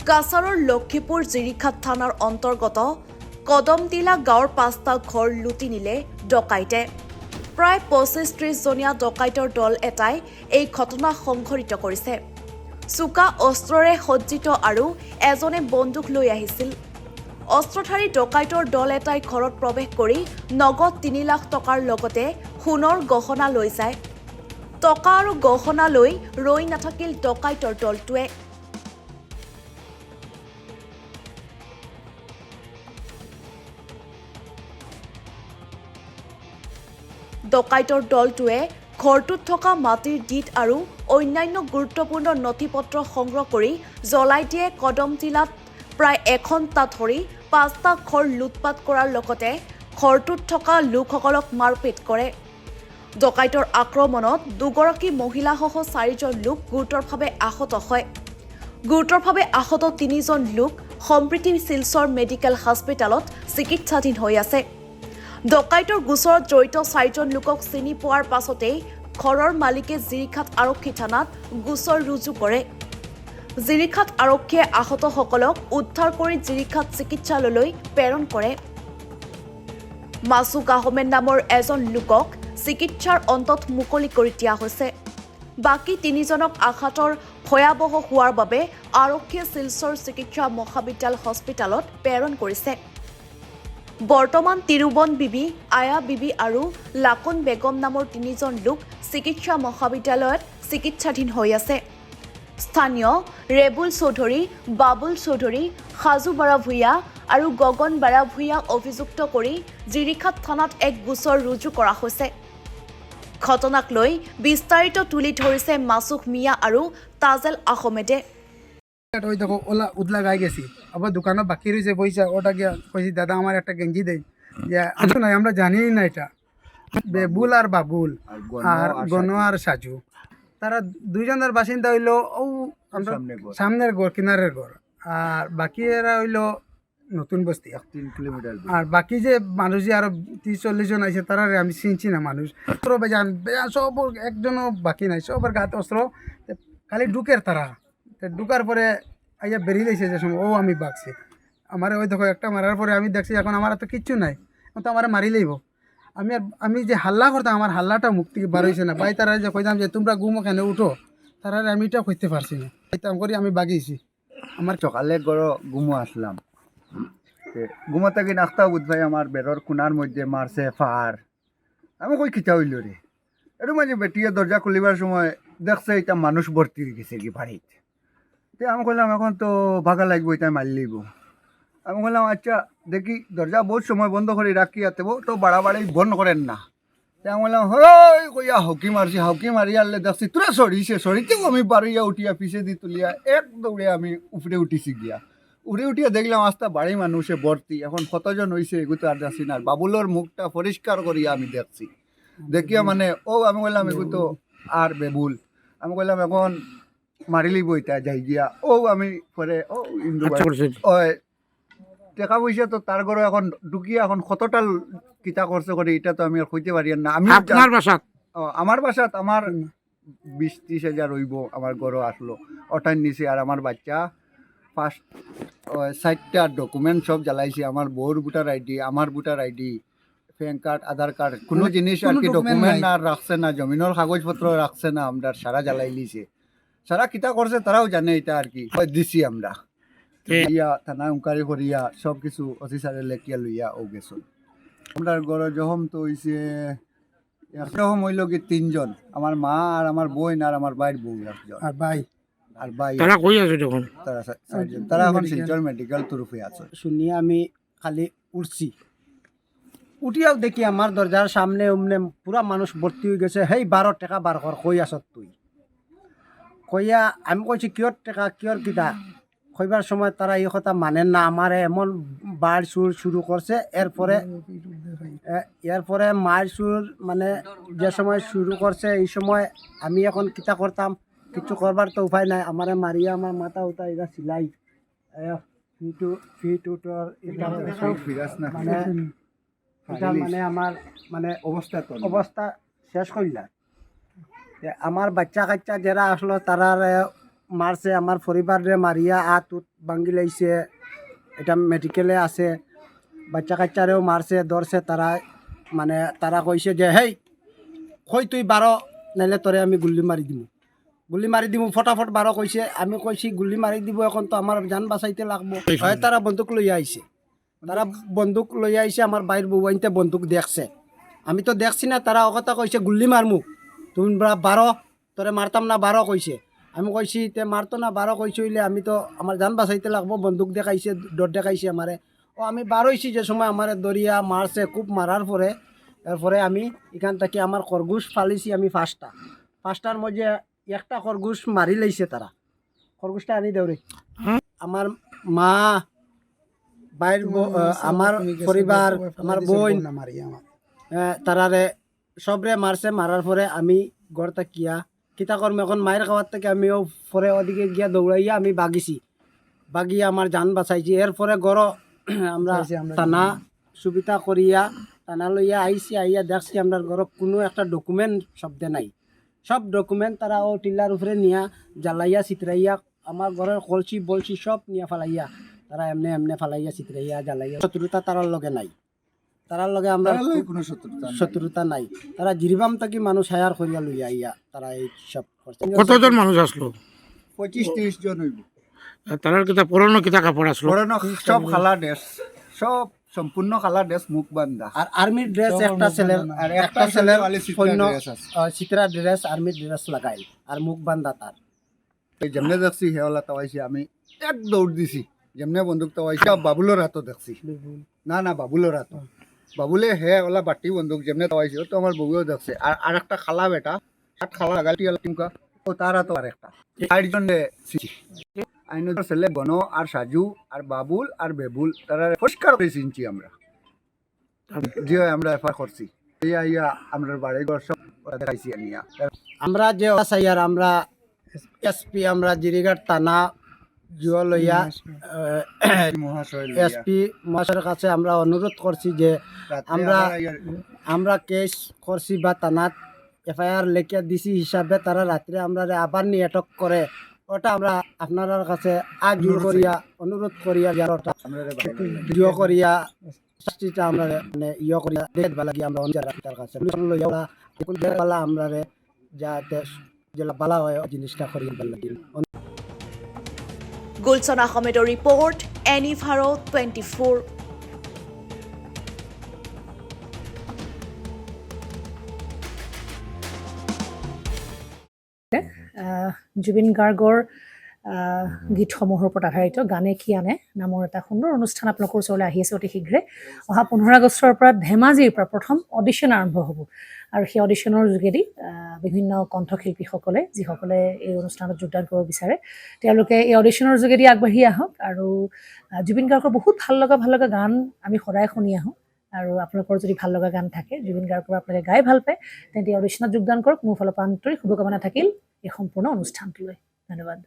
কাছাৰৰ লক্ষীপুৰ জিৰিখাত থানাৰ অন্তৰ্গত কদমটিলা গাঁৱৰ ৫টা ঘৰ লুটি নিলে ডকাইতে। প্ৰায় ২৫-৩০ জনীয়া ডকাইতৰ দল এটাই এই ঘটনা সংঘটিত কৰিছে। চোকা অস্ত্ৰৰে সজ্জিত আৰু এজনে বন্দুক লৈ আহিছিল। অস্ত্ৰধাৰী ডকাইতৰ দল এটাই ঘৰত প্ৰৱেশ কৰি নগদ ৩ লাখ টকাৰ লগতে সোণৰ গহনা লৈ যায়। টকা আৰু গহনা লৈ ৰৈ নাথাকিল ডকাইতৰ দলটোৱে। ডকাইতৰ দলটোৱে ঘৰটোত থকা মাটিৰ ডিট আৰু অন্যান্য গুৰুত্বপূৰ্ণ নথিপত্ৰ সংগ্ৰহ কৰি জ্বলাই দিয়ে। কদমটিলাত প্ৰায় এঘণ্টা ধৰি ৫টা ঘৰ লুটপাট কৰাৰ লগতে ঘৰটোত থকা লোকসকলক মাৰপিট কৰে। ডকাইতৰ আক্ৰমণত দুগৰাকী মহিলাসহ ৪জন লোক গুৰুতৰভাৱে আহত হয়। গুৰুতৰভাৱে আহত ৩জন লোক সম্প্ৰীতি শিলচৰ মেডিকেল হস্পিটেলত চিকিৎসাধীন হৈ আছে। ডকাইতৰ গোচৰত জড়িত ৪জন লোকক চিনি পোৱাৰ পাছতেই ঘৰৰ মালিকে জিৰিখাত আৰক্ষী থানাত গোচৰ ৰুজু কৰে। জিৰিখাত আৰক্ষীয়ে আহতসকলক উদ্ধাৰ কৰি জিৰিখাত চিকিৎসালয়লৈ প্ৰেৰণ কৰে। মাছুক আহমেদ নামৰ এজন লোকক চিকিৎসাৰ অন্তত মুকলি কৰি দিয়া হৈছে। বাকী ৩জনক আঘাতৰ ভয়াৱহ হোৱাৰ বাবে আৰক্ষীয়ে শিলচৰ চিকিৎসা মহাবিদ্যালয় হস্পিটেলত প্ৰেৰণ কৰিছে। বৰ্তমান তিৰুবন বিবি, আয়া বিবি আৰু লাকুন বেগম নামৰ ৩জন লোক চিকিৎসা মহাবিদ্যালয়ত চিকিৎসাধীন হৈ আছে। স্থানীয় ৰেবুল চৌধুৰী, বাবুল চৌধুৰী, সাজু বাৰা ভূঞা আৰু গগন বাৰা ভূঞা অভিযুক্ত কৰি জিৰিখাত থানাত এক গোচৰ ৰুজু কৰা হৈছে। ঘটনাক লৈ বিস্তাৰিত তুলি ধৰিছে মাছুক মিয়া আৰু তাজেল আহমেদে। ওই দেখো ওলা উদলা গায়ে গেছি, আবার দোকানে বাকি রয়েছে পয়সা, ওটা গিয়ে কইছি দাদা আমার একটা গেঞ্জি দেয়, যে আসো না আমরা জানি না এটা বেবুল আর বাবুল আর গণ আর সাজু, তারা দুইজনের বাসিন্দা হইলো ও আমরা সামনের ঘর কিনারের ঘর, আর বাকি এরা হইলো নতুন বস্তি 3 কিলোমিটার। আর বাকি যে মানুষ যে আরো 30-40 জন আছে তারা আমি চিনছি না মানুষ। অস্ত্র বেজান সব একজনও বাকি নাই, সবার গাতে অস্ত্র, খালি ঢুকের তারা ঢুকার পরে আইয়া বেরিয়ে দিয়েছে যে সময় ও আমি বাগছি আমার ওই দেখো একটা মারার পরে আমি দেখছি এখন আমার তো কিচ্ছু নাই, তো আমার মারি লইব। আমি যে হাল্লা করতাম আমার হাল্লাটা মুখ থেকে বার হয়েছে না। ভাই তারা যে কইতাম যে তোমরা ঘুমো কেন উঠো, তারা আমি এটা করতে পারছি না, কইতাম করি আমি বাগিয়েছি। আমার সকালে গড় ঘুমো আসলাম, ঘুমো থাকি নাস্তা বুধ ভাই আমার বেরোর কোনার মধ্যে মারছে ফার। আমি কই খিচা হইল রে, এর মাঝে বেটিয়ে দরজা খুলিবার সময় দেখছে এটা মানুষ ভর্তি হয়ে গেছে কি বাড়িতে। আমি বললাম এখন তো ভাগা লাগবো, এটা মারি লইব। আমি বললাম আচ্ছা দেখি দরজা বহুত সময় বন্ধ করে রাখি আতে তো বাড়াবাড়ি বন্ধ করেন না। আমি বললাম হই কইয়া হকি মারছি, হকি মারি আনলে দেখছি তোরা সরিছে, সরিতেও আমি বাড়িয়া উঠিয়া পিছে দি তুলিয়া এক দৌড়ে আমি উপরে উঠিছি গিয়া। উপরে উঠিয়া দেখলাম আস্তা বাড়ি মানুষে ভর্তি, এখন কতজন হয়েছে এগুলো আর যাচ্ছি না। বাবুলোর মুখটা পরিষ্কার করিয়া আমি দেখছি, দেখিয়া মানে ও আমি বললাম এগুলো তো আর বেবুল। আমি বললাম এখন মারিলি বইটা যাই গিয়া ও আমি পরে ও ইন্দু টাকা পয়সা তো তার ঘরে এখন ঢুকিয়া এখন কতটা কিতা করছে করে এটা তো আমি আর কইতে পারি না। আমি আপনার বাসাত আমার বাসাত আমার 20-30 হাজার হইব আমার ঘরও আসলো, ওটার নিচে আর আমার বাচ্চা 5-6টা ডকুমেন্ট সব জ্বালাইছি, আমার বউর ভোটার আইডি, আমার ভোটার আইডি, প্যান কার্ড, আধার কার্ড, কোনো জিনিস আর কি ডকুমেন্ট আর রাখছে না, জমিনের কাগজপত্র রাখছে না, আমরা সারা জ্বালাই লিছে। সারা কিতা করছে তারাও জানে এটা আর কি দিছি আমরা ইয়া থানা উনকারি করিয়া সব কিছু অফিসারে লেখিয়া লইয়া ও গেছো। আমরা ঘরে যখন তো হইছে একরকম হইল কি 3জন, আমার মা আর আমার বোন আর আমার ভাইয়ের বউ একজন আর ভাই আর ভাই, তারা কই আছে তখন? তারা এখন শিলচর মেডিকেল তরফে আছে। শুনিয়ে আমি খালি উঠছি, উঠিয়াও দেখি আমার দরজার সামনে অমনে পুরা মানুষ ভর্তি হয়ে গেছে। হেই 12 টাকা বার কর, কই আসত তুই? কইয়া আমি কইছি কিয়র টাকা কিয়র কিতা, কইবার সময় তারা এই কথা মানেন না, আমার এমন বাড় সুর শুরু করছে। এরপরে মার সুর মানে যে সময় শুরু করছে এই সময় আমি এখন কিতা করতাম, কিছু করবার তো উপায় নাই। আমারে মারিয়া আমার মাথা উঠা এটা সিলাই মানে এটা মানে আমার মানে অবস্থা শেষ করলা। আমার বাচ্চা কাচ্চা যারা আসলো তারা মারছে, আমার পরিবারে মারিয়া ভাঙ্গি লাইছে, এটা মেডিকেলে আছে। বাচ্চা কাচ্চারেও মারছে ধরছে তারা, মানে তারা কইছে যে হেই কই তুই 12 নাইলে তোরে আমি গুল্লি মারি দিমু ফটাফট 12 কইছে। আমি কইছি গুল্লি মারি দিব, এখন তো আমার জান বাঁচাইতে লাগবো। হয় তারা বন্দুক লইয়া আইছে, আমার বাইর বউয়াইতে বন্দুক দেখছে, আমি তো দেখছি না। তারা অকথা কইছে গুল্লি মারমু, তুমি 12 তোরে মারতাম না 12 কইছে। আমি কইছি তে মারতো না 12 কইছে হইলে আমি তো আমার জান বাঁচাইতে লাগবো। বন্দুক দেখাইছে, ডর দেখাইছে আমারে। ও আমি 12 হইছি যে সময় আমারে দরিয়া মারছে, খুব মারার পরে এরপরে আমি এখান থেকে আমার খরগোশ ফালিছি আমি 5টার মধ্যে একটা খরগোশ মারি লাইছে তারা। খরগোশটা আনি দেউরে আমার মা, বাইর আমার পরিবার, আমার বোন, তারারে সবরে মারছে। মারার পরে আমি ঘর তাকিয়া কিতা করম, এখন মায়ের খাওয়ার থেকে আমিও পরে ওদিকে গিয়া দৌড়াইয়া আমি বাগিয়া আমার জান বাঁচাইছি। এরপরে গড় আমরা টানা সুবিধা করিয়া টানা লইয়া আইছি। আইয়া দেখছি আমরা ঘর কোনো একটা ডকুমেন্ট শব্দে নাই। সব ডকুমেন্ট তারা ও টিল্লার উপরে নিয়া জ্বালাইয়া চিতরাইয়া আমার ঘরের কলসি বলছি সব নিয়া ফালাইয়া তারা এমনে ফালাইয়া চিতরাইয়া জ্বালাইয়া। শত্রুতা তারার লগে নাই, তারার লগে আমরা কোনো শত্রুতা নাই। তারা জিরিবাম থাকি মানুষ হায়ার করিয়া লইয়া আইয়া তারা এই সব করছে। কতজন মানুষ আসলো? 25-30 জন হইব। তারার কিতা পুরনো কিতা কাপড় আসলো? পুরানো সব খালা ড্রেস, সব সম্পূর্ণ খালা ড্রেস, মুখ বান্ধা। আর আর্মির ড্রেস একটা ছেলের, আর একটা ছেলের সৈন্য ড্রেস আছে। চিত্রা ড্রেস, আর্মির ড্রেস লাগাই আর মুখ বান্ধা তার। যেমনে দেখছি হেওলা তাওয়াইছি, আমি এক দৌড় দিছি। যেমনে বন্দুক তাওয়াইছি বাবুলোর হাতও দেখছি, না বাবুলোর হাতও। বাবুলে হে ওলা বাটি বন্দুক যেমনে তাওয়াইছি তো আমার বউও দেখছে। আর একটা খালা বেটা, খালা লাগালি টিমকা ও তার হাতও আর একটা 8 জন আইনের ছেলে গণ আর সাজু আর বাবুল আর বেবুল তারা পরিষ্কার করে চিনছি আমরা। যে আমরা এফআইআর করছি ইয়া আমরা বাড়ি ঘর সব দেখাইছি আনিয়া। আমরা যে সাইয়ার আমরা এসপি আমরা জিরিঘাট থানা জিও লইয়া মহাশয় এসপি মহাশয়ের কাছে আমরা অনুরোধ করছি যে আমরা কেস করছি বা থানাত এফআইআর লেখে দিছি হিসাবে তারা রাত্রে আমরা আবার নিয়ে আটক করে, ওটা আমরা আপনার কাছে জোর করিয়া অনুরোধ করিয়া যারটা জিও করিয়া শাস্তিটা আমরা মানে করিয়া দেখ বালা গিয়ে আমরা তার কাছে লইয়া আমরা যাতে যেটা বালা হয় জিনিসটা করিয়া বালা দিন। গুলছন আহমেদৰ ৰিপৰ্ট, এনিভাৰো 24। জুবিন গাৰ্গৰ গীতসমূহৰ ওপৰত আধাৰিত গানে কি আনে নামৰ এটা সুন্দৰ অনুষ্ঠান আপোনালোকৰ ওচৰলৈ আহি আছে অতি শীঘ্ৰে। অহা 15 আগষ্টৰ পৰা ধেমাজিৰ পৰা প্ৰথম অডিশ্যন আৰম্ভ হ'ব আৰু সেই অডিশ্যনৰ যোগেদি বিভিন্ন কণ্ঠশিল্পীসকলে যিসকলে এই অনুষ্ঠানত যোগদান কৰিব বিচাৰে তেওঁলোকে এই অডিশ্যনৰ যোগেদি আগবাঢ়ি আহক। আৰু জুবিন গাৰ্গৰ বহুত ভাল লগা গান আমি সদায় শুনি আহোঁ। আৰু আপোনালোকৰ যদি ভাল লগা গান থাকে জুবিন গাৰ্গৰ আপোনালোকে গাই ভাল পায় তেন্তে অডিশ্যনত যোগদান কৰক। মোৰ ফালৰ পৰা আন্তৰিক শুভকামনা থাকিল এই সম্পূৰ্ণ অনুষ্ঠানটোলৈ। ধন্যবাদ।